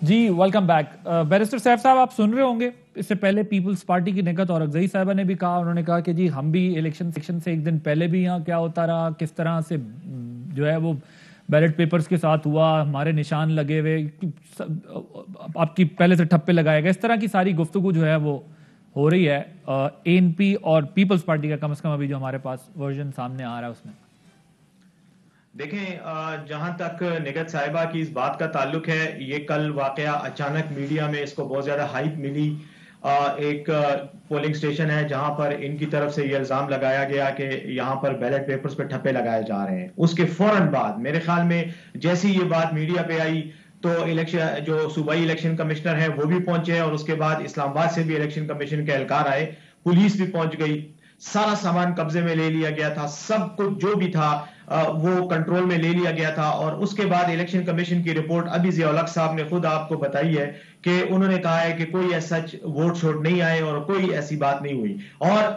جی welcome back. Barrister safe صاحب آپ سن رہے ہوں گے اس سے پہلے پیپلز پارٹی کی نکہت اور اکزئی صاحبہ نے بھی کہا, انہوں نے کہا کہ جی ہم بھی الیکشن سیکشن سے ایک دن پہلے بھی یہاں کیا ہوتا رہا, کس طرح سے جو ہے وہ بیلٹ پیپرز کے ساتھ ہوا, ہمارے نشان لگے ہوئے, آپ کی پہلے سے ٹھپے لگائے گئے, اس طرح کی ساری گفتگو جو ہے وہ ہو رہی ہے. اے این پی اور پیپلز پارٹی کا کم از کم ابھی جو ہمارے پاس ورژن سامنے آ رہا ہے اس میں. دیکھیں, جہاں تک نگہت صاحبہ کی اس بات کا تعلق ہے, یہ کل واقعہ اچانک میڈیا میں اس کو بہت زیادہ ہائپ ملی. ایک پولنگ سٹیشن ہے جہاں پر ان کی طرف سے یہ الزام لگایا گیا کہ یہاں پر بیلٹ پیپرز پہ ٹھپے لگائے جا رہے ہیں. اس کے فوراً بعد میرے خیال میں جیسی یہ بات میڈیا پہ آئی تو الیکشن جو صوبائی الیکشن کمشنر ہے وہ بھی پہنچے, اور اس کے بعد اسلام آباد سے بھی الیکشن کمیشن کے اہلکار آئے, پولیس بھی پہنچ گئی, سارا سامان قبضے میں لے لیا گیا تھا, سب کچھ جو بھی تھا وہ کنٹرول میں لے لیا گیا تھا. اور اس کے بعد الیکشن کمیشن کی رپورٹ ابھی ضیاء الحق صاحب نے خود آپ کو بتائی ہے کہ انہوں نے کہا ہے کہ کوئی ایسا ووٹ شوٹ نہیں آئے اور کوئی ایسی بات نہیں ہوئی. اور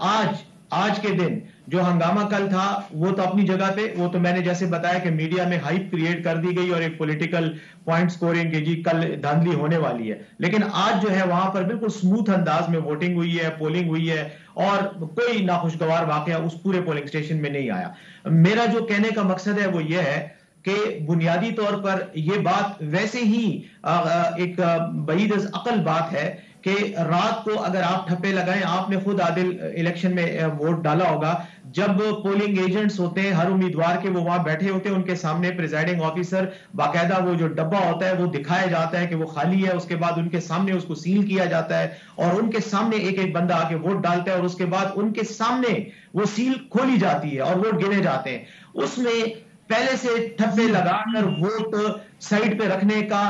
آج کے دن جو ہنگامہ کل تھا وہ تو اپنی جگہ پہ, وہ تو میں نے جیسے بتایا کہ میڈیا میں ہائپ کریٹ کر دی گئی اور ایک پولیٹیکل پوائنٹ سکورنگ کے جی کل دھاندلی ہونے والی ہے. لیکن آج جو ہے وہاں پر بالکل سموتھ انداز میں ووٹنگ ہوئی ہے, پولنگ ہوئی ہے, اور کوئی ناخوشگوار واقعہ اس پورے پولنگ سٹیشن میں نہیں آیا. میرا جو کہنے کا مقصد ہے وہ یہ ہے کہ بنیادی طور پر یہ بات ویسے ہی ایک بعید از عقل بات ہے کہ رات کو اگر آپ ٹھپے لگائیں, آپ نے خود عادل الیکشن میں ووٹ ڈالا ہوگا, جب پولنگ ایجنٹس ہوتے ہیں ہر امیدوار کے وہ وہاں بیٹھے ہوتے ہیں, ان کے سامنے پریزائڈنگ آفیسر باقاعدہ وہ جو ڈبہ ہوتا ہے وہ دکھایا جاتا ہے کہ وہ خالی ہے, اس کے بعد ان کے سامنے اس کو سیل کیا جاتا ہے اور ان کے سامنے ایک ایک بندہ آ کے ووٹ ڈالتا ہے, اور اس کے بعد ان کے سامنے وہ سیل کھولی جاتی ہے اور ووٹ گنے جاتے ہیں. اس میں پہلے سے ٹھپے لگا کر ووٹ سائڈ پہ رکھنے کا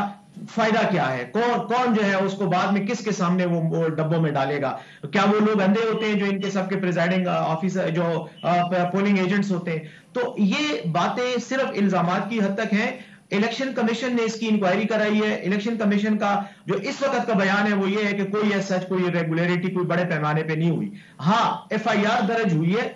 فائدہ کیا ہے؟ کون جو ہے اس کو بعد میں کس کے سامنے وہ ڈبوں میں ڈالے گا؟ کیا وہ لوگ اندھے ہوتے ہیں جو ان کے سب کے پریزائڈنگ آفیسر جو پولنگ ایجنٹس ہوتے ہیں؟ تو یہ باتیں صرف الزامات کی حد تک ہیں. الیکشن کمیشن نے اس کی انکوائری کرائی ہے. الیکشن کمیشن کا جو اس وقت کا بیان ہے وہ یہ ہے کہ کوئی ایسا کوئی ریگولیرٹی کوئی بڑے پیمانے پہ نہیں ہوئی. ہاں ایف آئی آر درج ہوئی ہے,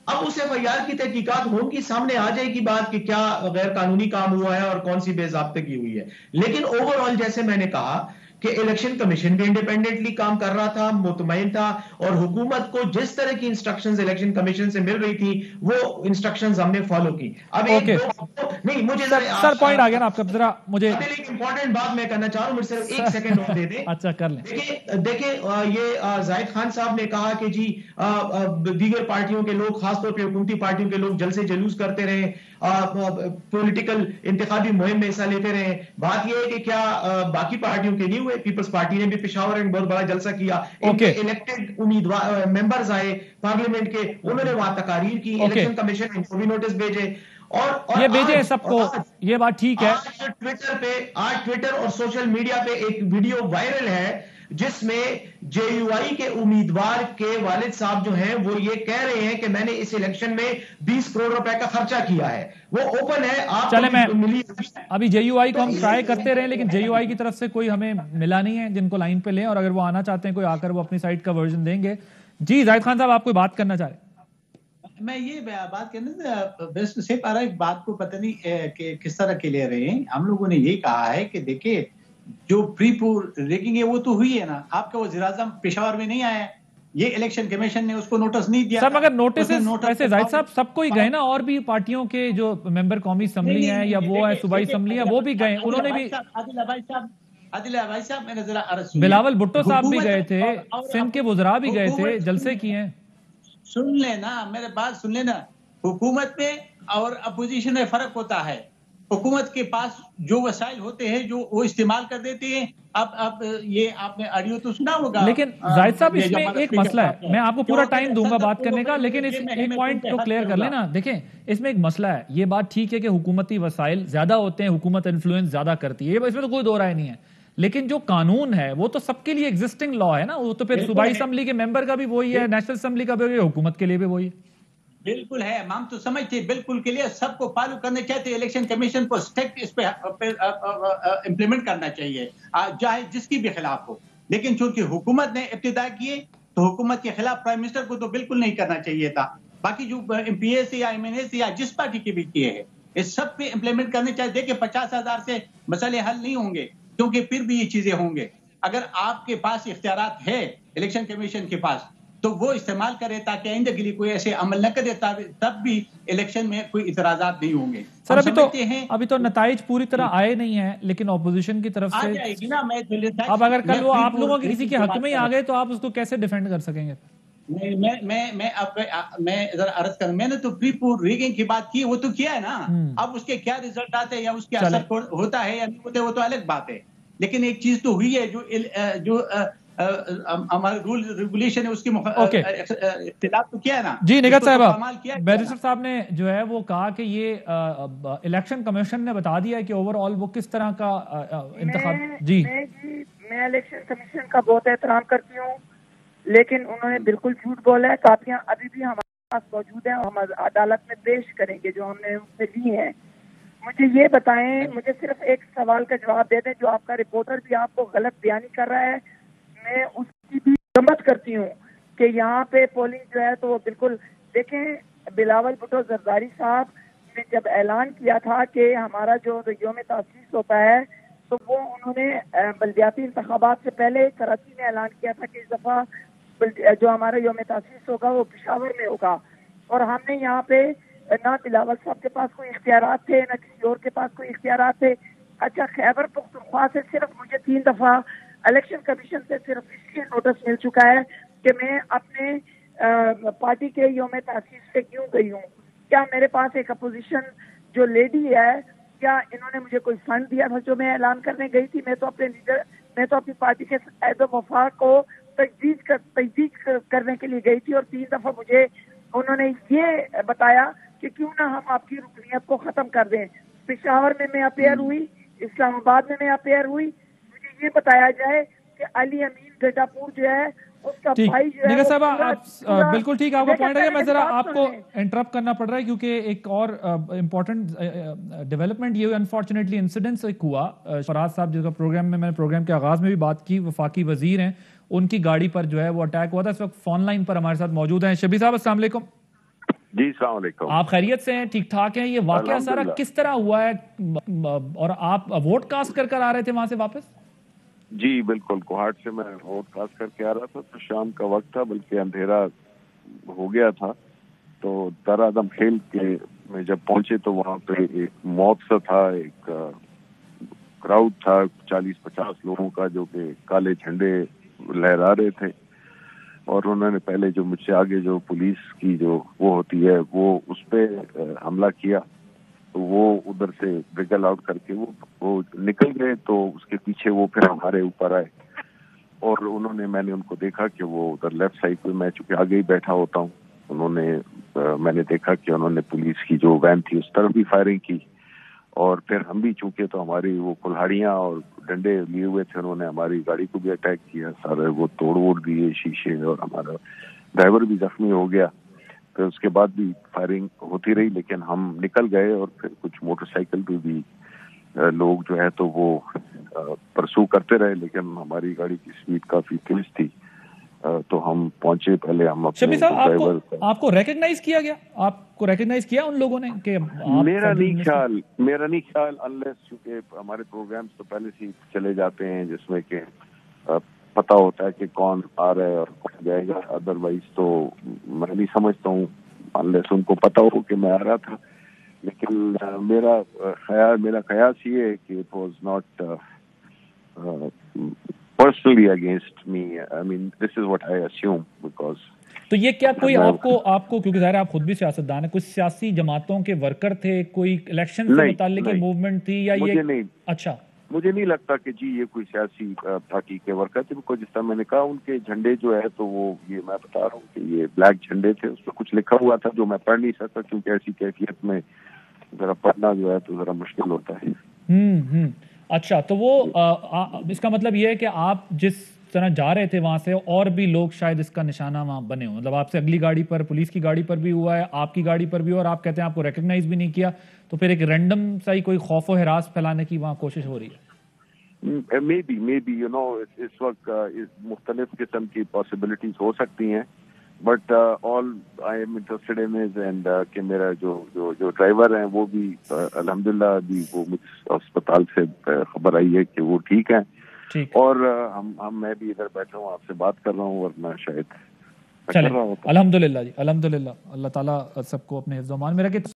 اب اس ایف آئی آر کی تحقیقات ہوں گی, سامنے آ جائے گی بات کہ کیا غیر قانونی کام ہوا ہے اور کون سی بے ضابطگی ہوئی ہے. لیکن اوور آل جیسے میں نے کہا کہ الیکشن کمیشن بھی انڈیپینڈنٹلی کام کر رہا تھا, مطمئن تھا, اور حکومت کو جس طرح کی انسٹرکشنز الیکشن کمیشن سے مل رہی تھی وہ انسٹرکشنز ہم نے فالو کی. اب ایک نہیں مجھے سر پوائنٹ آ گیا نا آپ کا, ذرا مجھے ایک امپورٹنٹ بات میں کرنا چاہ رہا ہوں, مجھے صرف ایک سیکنڈ اور دے دیں. اچھا کر لیں. دیکھیں یہ زاہد خان صاحب نے کہا کہ جی دیگر پارٹیوں کے لوگ, خاص طور پہ حکومتی پارٹیوں کے لوگ جلسے جلوس کرتے رہے, پولیٹیکل انتخابی مہم میں حصہ لیتے رہے. بات یہ ہے کہ کیا باقی پارٹیوں کے نہیں ہوئے؟ پیپلز پارٹی نے بھی پشاور میں بہت بڑا جلسہ کیا, الیکٹڈ امیدوار ممبرز آئے پارلیمنٹ کے, انہوں نے وہاں تقاریر کی, الیکشن کمیشن نے بھی نوٹس بھیجے, اور یہ بھیجے سب کو, یہ بات ٹھیک ہے. آج ٹویٹر اور سوشل میڈیا پہ ایک ویڈیو وائرل ہے جس میں جے یو آئی کے امیدوار کے والد صاحب جو ہیں وہ یہ کہہ رہے ہیں کہ میں نے اس الیکشن میں 20 کروڑ روپے کا خرچہ کیا ہے. وہ اوپن ہے, آپ چلے میں ابھی جے یو آئی کو ہم ٹرائی کرتے رہے, لیکن جے یو آئی کی طرف سے کوئی ہمیں ملا نہیں ہے جن کو لائن پہ لیں, اور اگر وہ آنا چاہتے ہیں کوئی آ کر وہ اپنی سائٹ کا ورژن دیں گے. جی زاہد خان صاحب آپ کوئی بات کرنا چاہ رہے ہیں؟ میں یہ بات کرنا سے پارا ایک بات کو پتہ نہیں کہ کس طرح کے لے رہے ہیں. ہم لوگوں نے یہ کہا ہے کہ دیکھیں جو پری پور ریگنگ ہے وہ تو ہوئی ہے نا, آپ کا وزیر اعظم پشاور میں نہیں آیا, یہ الیکشن کمیشن نے اس کو نوٹس نہیں دیا. سر مگر نوٹس ویسے زاہد صاحب سب کو ہی گئے نا, اور بھی پارٹیوں کے جو ممبر قومی اسمبلی ہیں یا وہ ہے صوبائی اسمبلی ہے وہ بھی گئے, انہوں نے بھی. عادل بھائی صاحب میں نے ذرا عرض کی, بلاول بھٹو صاحب بھی گئے تھے, سندھ کے وزراء بھی گئے تھے, جلسے کیے ہیں. سن لینا میرے بات سن لینا, حکومت میں اور اپوزیشن میں فرق ہوتا ہے. حکومت کے پاس جو وسائل ہوتے ہیں جو وہ استعمال کر دیتے ہیں. اب یہ آپ نے آڈیو تو سنا ہوگا. لیکن زاہد صاحب اس میں ایک مسئلہ ہے, میں آپ کو پورا ٹائم دوں گا بات کرنے کا, لیکن اس ایک پوائنٹ کو کلیئر کر لینا. دیکھیں اس میں ایک مسئلہ ہے, یہ بات ٹھیک ہے کہ حکومتی وسائل زیادہ ہوتے ہیں, حکومت انفلوئنس زیادہ کرتی ہے, اس میں تو کوئی دو رائے نہیں ہے, لیکن جو قانون ہے وہ تو سب کے لیے ایگزسٹنگ لا ہے نا, وہ تو پھر صوبائی اسمبلی کے ممبر کا بھی وہی ہے, نیشنل اسمبلی کا بھی وہی ہے, حکومت کے لیے بھی وہی ہے. بالکل ہے, ہم تو سمجھتے بالکل کے لیے سب کو فالو کرنے چاہتے, الیکشن کمیشن کو اسٹرکٹ اس پہ امپلیمنٹ کرنا چاہیے چاہے جس کی بھی خلاف ہو. لیکن چونکہ حکومت نے ابتدا کیے تو حکومت کے خلاف پرائم منسٹر کو تو بالکل نہیں کرنا چاہیے تھا. باقی جو ایم پی اے سے یا ایم این اے سے یا جس پارٹی کے بھی کیے ہیں اس سب پہ امپلیمنٹ کرنے چاہیے. دیکھیں 50,000 سے مسئلے حل نہیں ہوں گے, کیونکہ پھر بھی یہ چیزیں ہوں گے. اگر آپ کے پاس اختیارات ہے الیکشن کمیشن کے پاس تو وہ استعمال کرے تاکہ آئندہ کے لیے کوئی ایسے عمل نہ کرے, تب بھی الیکشن میں کوئی اعتراضات نہیں ہوں گے. سر ابھی تو نتائج پوری طرح آئے نہیں ہیں, لیکن اپوزیشن کی طرف سے آ جائے گی نا. اب اگر کل وہ آپ لوگوں کے کسی کے حق میں ہی آ گئے تو آپ اس کو کیسے ڈیفینڈ کر سکیں گے؟ میں ذرا عرض کروں, میں نے تو پری پور ریگنگ کی بات کی, وہ تو کیا ہے نا. اب اس کے کیا ریزلٹ آتے ہیں یا اس کے اثر ہوتا ہے یا نہیں ہوتے وہ تو الگ بات ہے. لیکن ایک چیز تو ہوئی ہے جو ہمارے رول ریگولیشن ہے اس کی اختلاف تو کیا ہے نا. جی نگہت صاحبہ, بیرسٹر صاحب نے جو ہے وہ کہا کہ یہ الیکشن کمیشن نے بتا دیا ہے کہ اوور آل وہ کس طرح کا انتخاب. جی میں الیکشن کمیشن کا بہت احترام کرتی ہوں, لیکن انہوں نے بالکل جھوٹ بولا ہے. کاپیاں ابھی بھی ہمارے پاس موجود ہیں, ہم عدالت میں پیش کریں گے جو ہم نے ان سے لی ہیں. مجھے یہ بتائیں, مجھے صرف ایک سوال کا جواب دے دیں. جو آپ کا رپورٹر بھی آپ کو غلط بیانی کر رہا ہے, میں اس کی بھی مذمت کرتی ہوں کہ یہاں پہ پولنگ جو ہے تو وہ بالکل دیکھیں. بلاول بھٹو زرداری صاحب نے جب اعلان کیا تھا کہ ہمارا جو یوم تاسیس ہوتا ہے تو وہ انہوں نے بلدیاتی انتخابات سے پہلے کراچی میں اعلان کیا تھا کہ اس دفعہ جو ہمارا یوم تاسیس ہوگا وہ پشاور میں ہوگا. اور ہم نے یہاں پہ نہ بلاول صاحب کے پاس کوئی اختیارات تھے نہ کسی اور کے پاس کوئی اختیارات تھے. اچھا, خیبر پختونخوا سے صرف مجھے 3 دفعہ الیکشن کمیشن سے صرف اس لیے نوٹس مل چکا ہے کہ میں اپنے پارٹی کے یوم تاسیس سے کیوں گئی ہوں. کیا میرے پاس ایک اپوزیشن جو لیڈی ہے, کیا انہوں نے مجھے کوئی فنڈ دیا تھا جو میں اعلان کرنے گئی تھی؟ میں تو اپنی پارٹی کے عہد و وفا کو تجدید کرنے کے لیے گئی تھی. اور 3 دفعہ مجھے انہوں نے یہ بتایا کہ کیوں نہ ہم آپ کی رکنیت کو ختم کر دیں. پشاور میں اپیئر ہوئی, اسلام آباد میں اپیئر ہوئی. مجھے یہ بتایا جائے کہ علی امین گڈا پور جو ہے اس کا بھائی جو ہے صاحب آپ بالکل ٹھیک, آپ کا پوائنٹ ہے. میں ذرا آپ کو انٹرپٹ کرنا پڑ رہا ہے کیونکہ ایک اور امپورٹنٹ ڈیولپمنٹ یہ انفارچونیٹلی انسیڈنس ایک ہوا. فراز صاحب جس کا پروگرام میں نے پروگرام کے آغاز میں بھی بات کی, وفاقی وزیر ہیں, ان کی گاڑی پر جو ہے وہ اٹیک ہوا تھا. اس وقت فون لائن پر ہمارے ساتھ موجود ہیں. شبیر صاحب السلام علیکم. جی السلام علیکم. آپ خیریت سے ہیں, ٹھیک ٹھاک ہیں؟ یہ واقعہ سارا کس طرح ہوا ہے, اور آپ ووٹ کاسٹ کر آ رہے تھے وہاں سے واپس؟ جی بالکل, کوہاٹ سے میں ووٹ کاسٹ کر کے آ رہا تھا. تو شام کا وقت تھا, بلکہ اندھیرا ہو گیا تھا. تو درادم کھیل کے میں جب پہنچے تو وہاں پہ ایک موب سا تھا, ایک کراؤڈ تھا 40-50 لوگوں کا جو کہ کالے جھنڈے لہرا رہے تھے. اور انہوں نے پہلے جو مجھ سے آگے جو پولیس کی جو وہ ہوتی ہے وہ اس پہ حملہ کیا. تو وہ ادھر سے ریگل آؤٹ کر کے وہ نکل گئے. تو اس کے پیچھے وہ پھر ہمارے اوپر آئے اور میں نے ان کو دیکھا کہ وہ ادھر لیفٹ سائڈ پہ, میں چونکہ آگے ہی بیٹھا ہوتا ہوں, میں نے دیکھا کہ انہوں نے پولیس کی جو وین تھی اس طرف بھی فائرنگ کی. اور پھر ہم بھی چونکہ تو ہماری وہ کلہاڑیاں اور ڈنڈے لیے ہوئے تھے, انہوں نے ہماری گاڑی کو بھی اٹیک کیا, سارے وہ توڑ دیے شیشے, اور ہمارا ڈرائیور بھی زخمی ہو گیا. پھر اس کے بعد بھی فائرنگ ہوتی رہی, لیکن ہم نکل گئے. اور پھر کچھ موٹر سائیکل پہ بھی لوگ جو ہے تو وہ پرسو کرتے رہے, لیکن ہماری گاڑی کی سپیڈ کافی تیز تھی. تو ہم پہنچے, پہلے ہم اپنے ڈرائیور. آپ کو ریکگنائز کیا گیا, آپ کو ریکگنائز کیا ان لوگوں نے کہ میرا نہیں خیال انلیس چونکہ ہمارے پروگرامز تو پہلے سے چلے جاتے ہیں جس میں کہ پتا ہوتا ہے کہ کون آ رہا ہے اور کون جائے گا. ادروائز تو میں نہیں سمجھتا ہوں انلیس ان کو پتا ہو کہ میں آ رہا تھا. لیکن میرا خیال یہ ہے کہ it was not personally against me. I mean, this is what I assume because. تو یہ کیا کوئی آپ کو کیونکہ ظاہر آپ خود بھی سیاستدان ہیں, کچھ سیاسی جماعتوں کے ورکر تھے, کوئی الیکشن سے متعلق موومنٹ تھی یا یہ؟ نہیں, اچھا, مجھے نہیں لگتا کہ جی یہ کوئی سیاسی پارٹی کے ورکر تھے. جس طرح میں نے کہا ان کے جھنڈے جو ہے تو وہ یہ میں بتا رہا ہوں کہ یہ بلیک جھنڈے تھے. اس پہ کچھ لکھا ہوا تھا جو میں پڑھ نہیں سکتا کیونکہ ایسی کیفیت میں ذرا پڑھنا جو ہے تو ذرا مشکل ہوتا ہے. اچھا, تو وہ اس کا مطلب یہ ہے کہ آپ جس طرح جا رہے تھے وہاں سے اور بھی لوگ شاید اس کا نشانہ وہاں بنے ہوں, مطلب آپ سے اگلی گاڑی پر, پولیس کی گاڑی پر بھی ہوا ہے, آپ کی گاڑی پر بھی, اور آپ کہتے ہیں آپ کو ریکگنائز بھی نہیں کیا, تو پھر ایک رینڈم سا ہی کوئی خوف و ہراس پھیلانے کی وہاں کوشش ہو رہی ہے؟ مے بی اس وقت مختلف قسم کی پاسبلٹیز ہو سکتی ہیں. But all I am interested in is and کہ میرا جو ڈرائیور ہیں وہ بھی الحمدللہ ابھی وہ مجھ اسپتال سے خبر آئی ہے کہ وہ ٹھیک ہیں، اور میں بھی ادھر بیٹھا ہوں آپ سے بات کر رہا ہوں، ورنہ شاید الحمدللہ جی، الحمدللہ، اللہ تعالیٰ سب کو اپنے حفظ و امان میں رکھے.